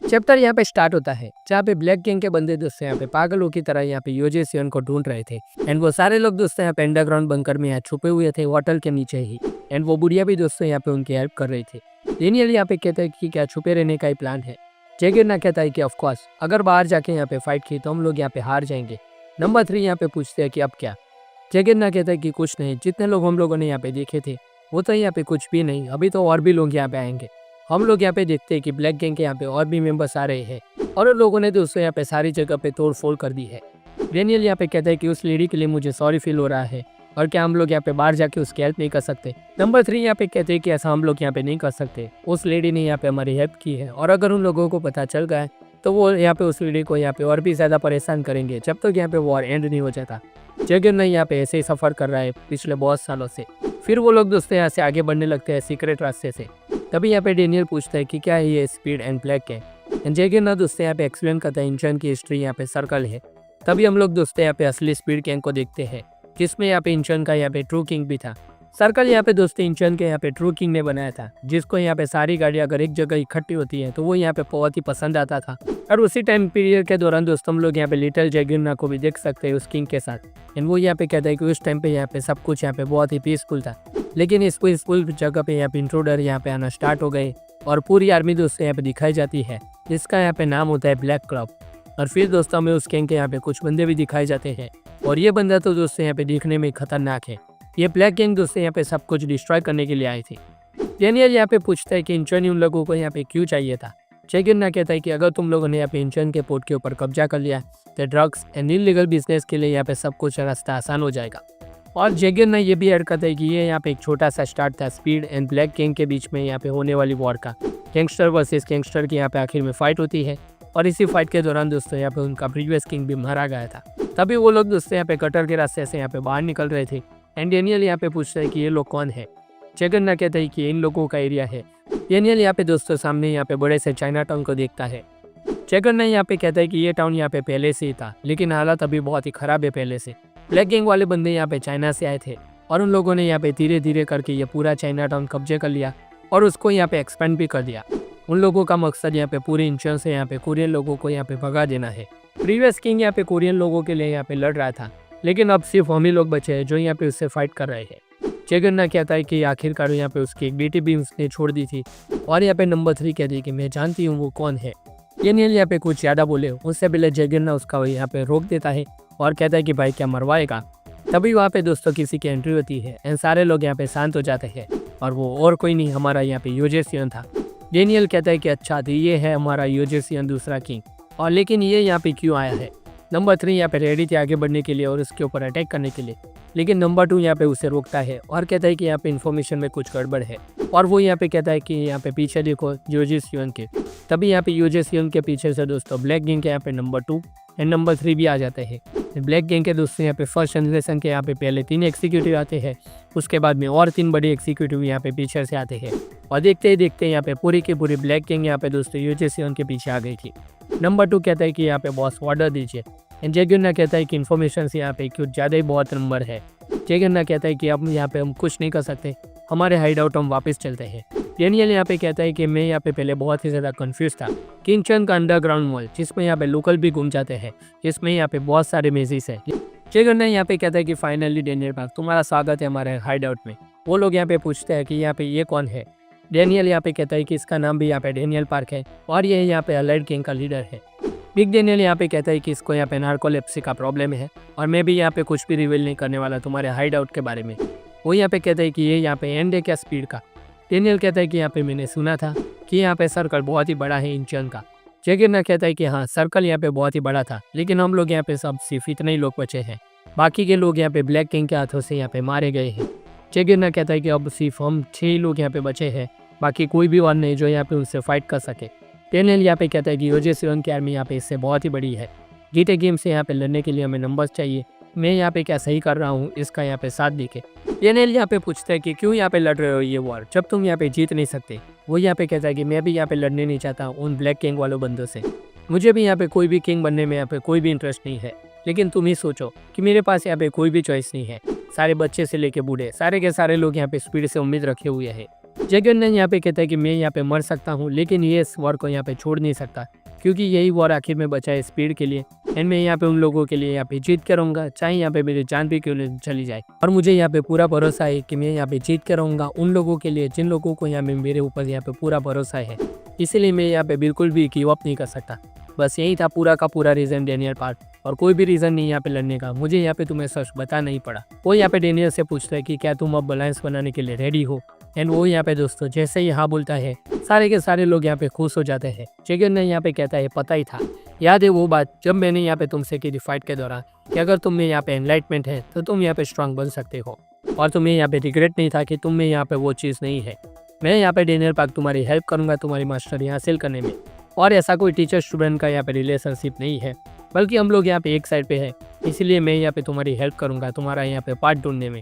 Chapter यहाँ पे start होता है जहाँ पे ब्लैक गैंग के बंदे दोस्तों यहाँ पे पागलों की तरह यहाँ पे योजे सियोन को ढूंढ रहे थे। एंड वो सारे लोग दोस्तों यहाँ पे अंडरग्राउंड बंकर में यहाँ छुपे हुए थे होटल के नीचे ही। एंड वो बुढ़िया भी दोस्तों यहाँ पे उनकी हेल्प कर रही थी। डेनियल यहाँ पे कहता है कि क्या छुपे रहने का ही प्लान है। जैगिरना कहता है कि ऑफकोर्स अगर बाहर जाके यहाँ पे फाइट की तो हम लोग यहाँ पे हार जाएंगे। नंबर 3 यहाँ पे पूछते हैं कि अब क्या। जैगिरना कहता है कि कुछ नहीं, जितने लोग हम लोगों ने यहाँ पे देखे थे वो तो यहाँ पे कुछ भी नहीं, अभी तो और भी लोग यहाँ पे आएंगे। हम लोग यहाँ पे देखते हैं कि ब्लैक गैंग के यहाँ पे और भी मेंबर्स आ रहे हैं और उन लोगों ने दोस्तों यहाँ पे सारी जगह पे तोड़ फोड़ कर दी है। डेनियल यहाँ पे कहता है कि उस लेडी के लिए मुझे सॉरी फील हो रहा है और क्या हम लोग यहाँ पे बाहर जाके उसकी हेल्प नहीं कर सकते। नंबर 3 यहाँ पे कहते हैं कि ऐसा हम लोग यहाँ पे नहीं कर सकते, उस लेडी ने यहाँ पे हमारी हेल्प की है और अगर उन लोगों को पता चल गया तो वो यहाँ पे उस लेडी को यहाँ पे और भी ज़्यादा परेशान करेंगे जब तक यहाँ पे वॉर एंड नहीं हो जाता। जैगिरना यहाँ पे ऐसे ही सफ़र कर रहा है पिछले बहुत सालों से। फिर वो लोग दोस्तों यहाँ से आगे बढ़ने लगते हैं सीक्रेट रास्ते से। तभी यहाँ पे डेनियल पूछता है कि क्या है ये स्पीड एंड ब्लैक है। जैगिरना दोस्तों यहाँ पे एक्सप्लेन करता है इंचन की हिस्ट्री यहाँ पे सर्कल है। तभी हम लोग दोस्तों यहाँ पे असली स्पीड गैंग को देखते हैं जिसमें यहाँ पे इंचन का यहाँ पे ट्रू किंग भी था। सर्कल यहाँ पे दोस्तों इंचन के यहाँ पे ट्रू किंग ने बनाया था जिसको यहाँ पे सारी गाड़ियाँ अगर एक जगह इकट्ठी होती है तो वो यहाँ पे बहुत ही पसंद आता था। और उसी टाइम पीरियड के दौरान दोस्तों हम लोग यहाँ पे लिटिल जैगिरना को भी देख सकते हैं उस किंग के साथ। एंड वो यहाँ पे कहता है कि उस टाइम पे यहाँ पे सब कुछ यहाँ पे बहुत ही पीसफुल था, लेकिन इस पीसफुल जगह पे यहाँ पे इंट्रूडर यहाँ पे आना स्टार्ट हो गए और पूरी आर्मी दोस्तों यहाँ पे दिखाई जाती है जिसका यहाँ पे नाम होता है ब्लैक क्लब। और फिर दोस्तों हमें उस गैंग के यहाँ पे कुछ बंदे भी दिखाए जाते हैं और ये बंदा तो दोस्तों यहाँ पे दिखने में खतरनाक है। ये ब्लैक गैंग दोस्तों यहाँ पे सब कुछ डिस्ट्रॉय करने के लिए आई थी। डेनियल यहाँ पे पूछता है कि इंचन उन लोगों को यहाँ पे क्यों चाहिए था। जैगिरना कहता है कि अगर तुम लोगों ने यहाँ पे इंचन के पोर्ट के ऊपर कब्जा कर लिया तो ड्रग्स एंड इलीगल बिजनेस के लिए यहाँ पे सब कुछ रास्ता आसान हो जाएगा। और जैगिरना ये भी ऐड करता है कि ये यहाँ पे एक छोटा सा स्टार्ट था स्पीड एंड ब्लैक गैंग के बीच में यहाँ पे होने वाली वॉर का। गैंगस्टर वर्सेस गैंगस्टर की यहाँ पे आखिर में फाइट होती है और इसी फाइट के दौरान दोस्तों यहाँ पे उनका प्रीवियस किंग भी मारा गया था। तभी वो लोग दोस्तों यहाँ पे कटर के रास्ते से यहाँ पे बाहर निकल रहे थे। एंड डेनियल यहाँ पे पूछता है कि ये लोग कौन है। जैगिरना कहता है कि इन लोगों का एरिया है। डेनियल यहाँ पे दोस्तों सामने यहाँ पे बड़े से चाइना टाउन को देखता है। जैगिरना यहाँ पे कहता है कि ये टाउन यहाँ पे पहले से ही था लेकिन हालत अभी बहुत ही खराब है पहले से। ब्लैक गैंग वाले बंदे यहाँ पे चाइना से आए थे और उन लोगों ने यहाँ पे धीरे धीरे करके ये पूरा चाइना टाउन कब्जे कर लिया और उसको यहाँ पे एक्सपेंड भी कर दिया। उन लोगों का मकसद यहाँ पे पूरे इंचन से यहाँ पे कोरियन लोगों को यहाँ पे भगा देना है। प्रीवियस किंग यहाँ पे कोरियन लोगों के लिए यहाँ पे लड़ रहा था लेकिन अब सिर्फ हम ही लोग बचे हैं जो यहाँ पे उससे फाइट कर रहे हैं। जैगिरना कहता है कि आखिरकार यहाँ पे उसकी एक बेटी भी उसने छोड़ दी थी। और यहाँ पे नंबर 3 कहती है कि मैं जानती हूँ वो कौन है। डेनियल यहाँ पे कुछ ज़्यादा बोले उससे पहले जैगिरना उसका यहाँ पे रोक देता है और कहता है कि भाई क्या मरवाएगा। तभी वहाँ पे दोस्तों किसी की एंट्री होती है एंड सारे लोग यहाँ पे शांत हो जाते हैं और वो और कोई नहीं हमारा यहाँ पे योजे सियोन था। डेनियल कहता है कि अच्छा तो ये है हमारा योजे सियोन दूसरा किंग, और लेकिन ये यहाँ पे क्यों आया है। नंबर 3 यहाँ पे रेडी थे आगे बढ़ने के लिए और उसके ऊपर अटैक करने के लिए, लेकिन नंबर 2 यहाँ पे उसे रोकता है और कहता है कि यहाँ पे इन्फॉर्मेशन में कुछ गड़बड़ है। और वो यहाँ पे कहता है कि यहाँ पे पीछे देखो योजे सियोन के। तभी यहाँ पे योजे सियोन के पीछे से दोस्तों ब्लैक गैंग के यहाँ पे नंबर 2 एंड नंबर 3 भी आ जाते हैं। ब्लैक गैंग के दोस्तों यहाँ पे फर्स्ट जनरेशन के यहाँ पे पहले 3 एग्जीक्यूटिव आते हैं, उसके बाद में और 3 बड़े एग्जीक्यूटिव यहाँ पे पीछे से आते हैं और देखते ही देखते यहाँ पे पूरी की पूरी ब्लैक गैंग यहाँ पे दोस्तों योजे सियोन के पीछे आ गई थी। नंबर 2 कहता है कि यहाँ पे बॉस ऑर्डर दीजिए एंड जैगिरना कहता है कि इन्फॉर्मेशन से यहाँ पे कुछ ज़्यादा ही बहुत नंबर है। जैगिरना कहता है कि अब यहाँ पे हम कुछ नहीं कर सकते, हमारे हाइड आउट हम वापस चलते हैं। डेनियल यहाँ पे कहता है कि मैं यहाँ पे पहले बहुत ही ज़्यादा कंफ्यूज था। किंगचन का अंडरग्राउंड मॉल जिसमें यहाँ पे लोकल भी घूम जाते हैं, जिसमें यहाँ पे बहुत सारे मेजिस है। जैगिरना यहाँ पे कहता है कि फाइनली डेनियल पार्क तुम्हारा स्वागत है हमारे हाइड आउट में। वो लोग यहाँ पे पूछते हैं कि यहाँ पे ये कौन है। डेनियल यहाँ पे कहता है कि इसका नाम भी यहाँ पे डेनियल पार्क है और ये यहाँ पे अलाइड किंग का लीडर है। बिग डेनियल यहाँ पे कहता है कि इसको यहाँ पे नार्कोलेप्सी का प्रॉब्लम है और मैं भी यहाँ पे कुछ भी रिवील नहीं करने वाला तुम्हारे हाइड आउट के बारे में। वो यहाँ पे कहता है कि ये यहाँ पे एंड है क्या स्पीड का। डेनियल कहता है कि यहाँ पे मैंने सुना था कि यहाँ पे सर्कल बहुत ही बड़ा है इंचन का। जैगिरना कहता है कि हाँ सर्कल यहाँ पे बहुत ही बड़ा था लेकिन हम लोग यहाँ पे सब सिर्फ इतने ही लोग बचे हैं, बाकी के लोग यहाँ पे ब्लैक किंग के हाथों से यहाँ पे मारे गए हैं। जैगिरना कहता है कि अब सिर्फ हम 6 लोग यहाँ पे बचे हैं, बाकी कोई भी वन नहीं जो यहाँ पे उनसे फाइट कर सके। डेनियल यहाँ पे कहता है कि योजे सियोन की आर्मी यहाँ पे इससे बहुत ही बड़ी है। जीते गेम से यहाँ पे लड़ने के लिए हमें नंबर्स चाहिए, मैं यहाँ पे क्या सही कर रहा हूँ इसका यहाँ पे साथ दिखे। डेनियल यहाँ पे पूछता है कि क्यों यहाँ पे लड़ रहे हो ये वॉर जब तुम यहाँ पे जीत नहीं सकते। वो यहाँ पे कहता है कि मैं भी यहाँ पे लड़ने नहीं चाहता उन ब्लैक किंग वालों बंदों से, मुझे भी यहाँ पे कोई भी किंग बनने में यहाँ पे कोई भी इंटरेस्ट नहीं है। लेकिन तुम ही सोचो कि मेरे पास यहाँ पे कोई भी चॉइस नहीं है, सारे बच्चे से लेके बूढ़े सारे के सारे लोग यहाँ पे स्पीड से उम्मीद रखे हुए हैं जैकन यहाँ पे कहता है कि मैं यहाँ पे मर सकता हूँ, लेकिन ये इस वॉर को यहाँ पे छोड़ नहीं सकता, क्योंकि यही वॉर आखिर में बचा है स्पीड के लिए। एंड मैं यहाँ पे उन लोगों के लिए यहाँ पे जीत के रहूँगा, चाहे यहाँ पे मेरी जान भी क्यों नहीं चली जाए। और मुझे यहाँ पे पूरा भरोसा है कि मैं यहाँ पे जीत के रहूँगा उन लोगों के लिए जिन लोगों को यहाँ पे मेरे ऊपर यहाँ पे पूरा भरोसा है। इसीलिए मैं यहाँ पे बिल्कुल भी गिव अप नहीं कर सकता। बस यही था पूरा का पूरा रीज़न डेनियल पार्ट, और कोई भी रीज़न नहीं यहाँ पे लड़ने का। मुझे यहाँ पे तुम्हें सच बता नहीं पड़ा। वो यहाँ पे डेनियल से पूछता है कि क्या तुम अब बैलेंस बनाने के लिए रेडी हो। एंड वो यहाँ पे दोस्तों जैसे ही हाँ बोलता है, सारे के सारे लोग यहाँ पे खुश हो जाते हैं। जैकन ने यहाँ पे कहता है पता ही था, याद है वो बात जब मैंने यहाँ पे तुमसे की थी फाइट के दौरान कि अगर तुम में यहाँ पे एनलाइटमेंट है तो तुम यहाँ पे स्ट्रांग बन सकते हो, और तुम्हें यहाँ पे रिग्रेट नहीं था कि तुम में यहाँ पे वो चीज़ नहीं है। मैं यहाँ पे डेनियल पार्क तुम्हारी हेल्प करूँगा तुम्हारी मास्टरी हासिल करने में। और ऐसा कोई टीचर स्टूडेंट का यहाँ पे रिलेशनशिप नहीं है, बल्कि हम लोग यहाँ पे एक साइड पे है। इसलिए मैं यहाँ पे तुम्हारी हेल्प करूँगा तुम्हारा यहाँ पे पार्ट ढूंढने में।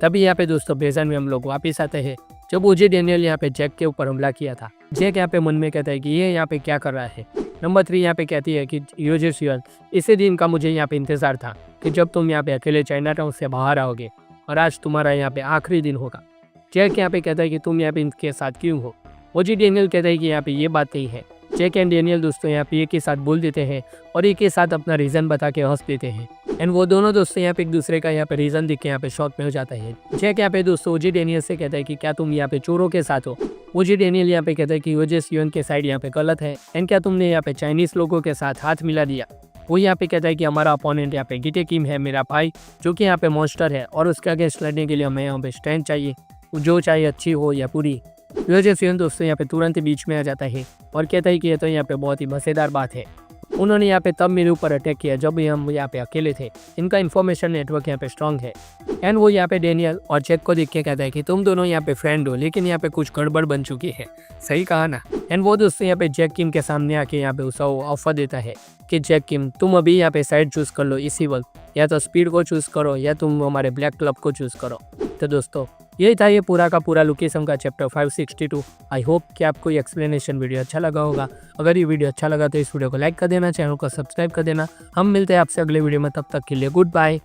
तभी यहाँ पे दोस्तों प्रेजेंट में हम लोग वापस आते हैं, जब ओजे डेनियल यहाँ पे जैक के ऊपर हमला किया था। जैक यहाँ पे मन में कहता है कि ये यहाँ पे क्या कर रहा है। नंबर 3 यहाँ पे कहती है कि योजे सियन, इसी दिन का मुझे यहाँ पे इंतजार था कि जब तुम यहाँ पे अकेले चाइना टाउन से बाहर आओगे, और आज तुम्हारा यहाँ पे आखिरी दिन होगा। जैक यहाँ पे कहता है कि तुम यहाँ पे इनके साथ क्यों हो। ओजे डेनियल कहता है कि यहाँ पे ये बात नहीं है। जैक एंड डेनियल दोस्तों यहाँ पे एक के साथ बोल देते हैं और एक के साथ अपना रीज़न बता के हंस देते हैं। एंड वो दोनों दोस्तों यहाँ पे एक दूसरे का यहाँ पे रीज़न दिख के यहाँ पे शॉक में हो जाता है। जैक यहाँ पे दोस्तों ओजे डेनियल से कहता है कि क्या तुम यहाँ पे चोरों के साथ हो। ओजे डेनियल यहाँ पे कहता है कि ओजे सियन के साइड यहाँ पे गलत है, एंड क्या तुमने यहाँ पे चाइनीज लोगों के साथ हाथ मिला दिया। वो यहाँ पे कहता है कि हमारा अपोनेंट यहाँ पे गिटे किम है, मेरा भाई, जो कि यहाँ पे मॉन्स्टर है, और उसके अगेंस्ट लड़ने के लिए हमें यहाँ पे स्ट्रेंथ चाहिए, जो चाहे अच्छी हो या पूरी। योजे सियन दोस्तों यहाँ पे तुरंत बीच में आ जाता है और कहता है कि ये तो यहाँ पे बहुत ही मज़ेदार बात है। उन्होंने यहाँ पे तब मेरे ऊपर अटैक किया जब हम यहाँ पे अकेले थे। इनका इन्फॉर्मेशन नेटवर्क यहाँ पे स्ट्रांग है। एंड वो यहाँ पे डेनियल और जैक को देख के कहता है कि तुम दोनों यहाँ पे फ्रेंड हो, लेकिन यहाँ पे कुछ गड़बड़ बन चुकी है। सही कहा ना। एंड वो दोस्तों यहाँ पे जैक किम के सामने आके यहाँ पे उसे ऑफर देता है कि जैक किम तुम अभी यहाँ पे साइड चूज़ कर लो इसी वक्त, या तो स्पीड को चूज़ करो या तुम हमारे ब्लैक क्लब को चूज़ करो। तो दोस्तों यही था ये पूरा का पूरा लुकेसम का चैप्टर 562। आई होप कि आपको ये एक्सप्लेनेशन वीडियो अच्छा लगा होगा। अगर ये वीडियो अच्छा लगा तो इस वीडियो को लाइक कर देना, चैनल को सब्सक्राइब कर देना। हम मिलते हैं आपसे अगले वीडियो में, तब तक के लिए गुड बाय।